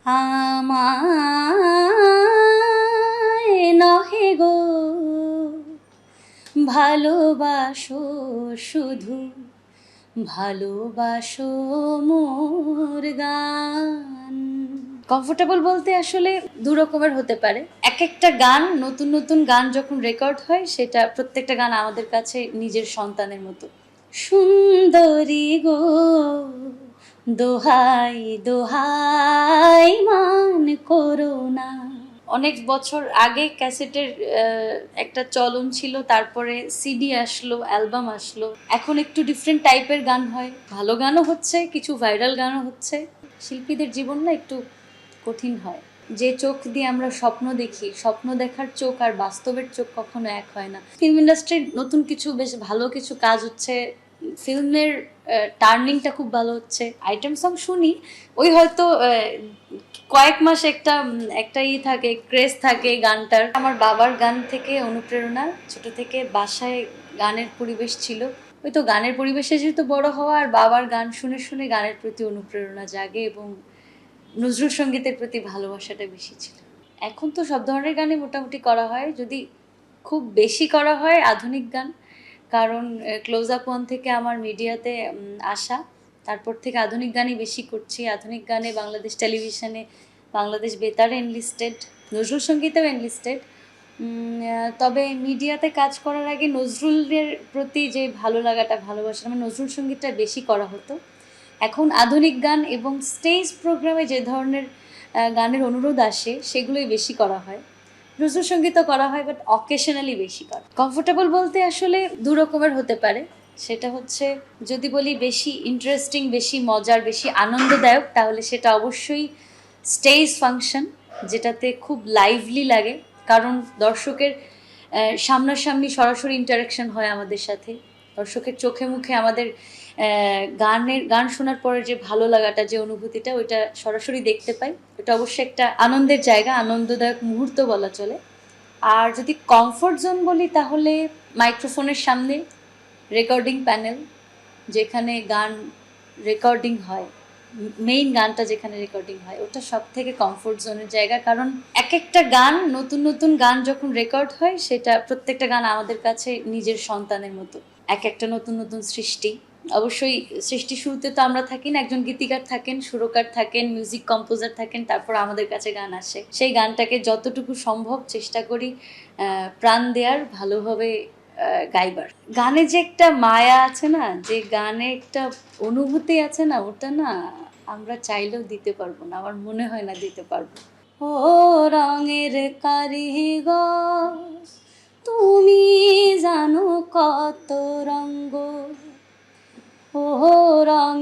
আমায় নহে গো ভালোবাসো, শুধু ভালোবাসো মোর গান। কমফোর্টেবল বলতে আসলে দু রকমের হতে পারে। এক একটা গান, নতুন নতুন গান যখন রেকর্ড হয়, সেটা প্রত্যেকটা গান আমাদের কাছে নিজের সন্তানের মতো। সুন্দরী গো দোহাই দোহাই মান করো না। অনেক বছর আগে ক্যাসেটের একটা চলন ছিল, তারপরে সিডি আসলো, অ্যালবাম আসলো। এখন একটু ডিফারেন্ট টাইপের গান হয়, ভালো গানও হচ্ছে, কিছু ভাইরাল গানও হচ্ছে। শিল্পীদের জীবন না একটু কঠিন হয়। যে চোখ দিয়ে আমরা স্বপ্ন দেখি, স্বপ্ন দেখার চোখ আর বাস্তবের চোখ কখনো এক হয় না। ফিল্ম ইন্ডাস্ট্রির নতুন কিছু বেশ ভালো কিছু কাজ হচ্ছে, ফিল্মের টার্নিংটা খুব ভালো হচ্ছে। আইটেম সং শুনি, ওই হয়তো কয়েক মাস একটা থাকে, ক্রেজ থাকে গানটার। আমার বাবার গান থেকে অনুপ্রেরণা, ছোট থেকে বাসায় গানের পরিবেশ ছিল, ওই তো গানের পরিবেশে যেহেতু বড় হওয়া, আর বাবার গান শুনে শুনে গানের প্রতি অনুপ্রেরণা জাগে এবং নজরুল সঙ্গীতের প্রতি ভালোবাসাটা বেশি ছিল। এখন তো সব ধরনের গানই মোটামুটি করা হয়, যদি খুব বেশি করা হয় আধুনিক গান, কারণ ক্লোজ আপ ওয়ান থেকে আমার মিডিয়াতে আসা, তারপর থেকে আধুনিক গানই বেশি করছি। আধুনিক গানে বাংলাদেশ টেলিভিশনে, বাংলাদেশ বেতারে এনলিস্টেড, নজরুল সঙ্গীতেও এনলিস্টেড। তবে মিডিয়াতে কাজ করার আগে নজরুলের প্রতি যে ভালো লাগাটা, ভালোবাসা, মানে নজরুল সঙ্গীতটা বেশি করা হতো। এখন আধুনিক গান এবং স্টেজ প্রোগ্রামে যে ধরনের গানের অনুরোধ আসে, সেগুলোই বেশি করা হয়। নজরুল সঙ্গীতও করা হয়, বাট অকেশনালি বেশি করা। কমফোর্টেবল বলতে আসলে দু রকমের হতে পারে। সেটা হচ্ছে, যদি বলি বেশি ইন্টারেস্টিং, বেশি মজার, বেশি আনন্দদায়ক, তাহলে সেটা অবশ্যই স্টেজ ফাংশন, যেটাতে খুব লাইভলি লাগে, কারণ দর্শকের সামনাসামনি সরাসরি ইন্টারাকশন হয় আমাদের সাথে। দর্শকের চোখে মুখে আমাদের গান শোনার পরে যে ভালো লাগাটা, যে অনুভূতিটা, ওইটা সরাসরি দেখতে পাই। ওটা অবশ্যই একটা আনন্দের জায়গা, আনন্দদায়ক মুহূর্ত বলা চলে। আর যদি কমফোর্ট জোন বলি, তাহলে মাইক্রোফোনের সামনে, রেকর্ডিং প্যানেল, যেখানে গান রেকর্ডিং হয়, মেইন গানটা যেখানে রেকর্ডিং হয়, ওটা সব থেকে কমফোর্ট জোনের জায়গা। কারণ এক একটা গান, নতুন নতুন গান যখন রেকর্ড হয়, সেটা প্রত্যেকটা গান আমাদের কাছে নিজের সন্তানের মতো। এক একটা নতুন নতুন সৃষ্টি। অবশ্যই সৃষ্টি শুরুতে তো আমরা থাকি না, একজন গীতিকার থাকেন, সুরকার থাকেন, মিউজিক কম্পোজার থাকেন, তারপর আমাদের কাছে গান আসে। সেই গানটাকে যতটুকু সম্ভব চেষ্টা করি প্রাণ দেওয়ার, ভালোভাবে গাইবার। গানে যে একটা মায়া আছে না, যে গানে একটা অনুভূতি আছে না, ওটা না আমরা চাইলেও দিতে পারবো না, আমার মনে হয় না দিতে পারবো। ও রঙের কারিগর, তুমি জানো কত রঙ্গ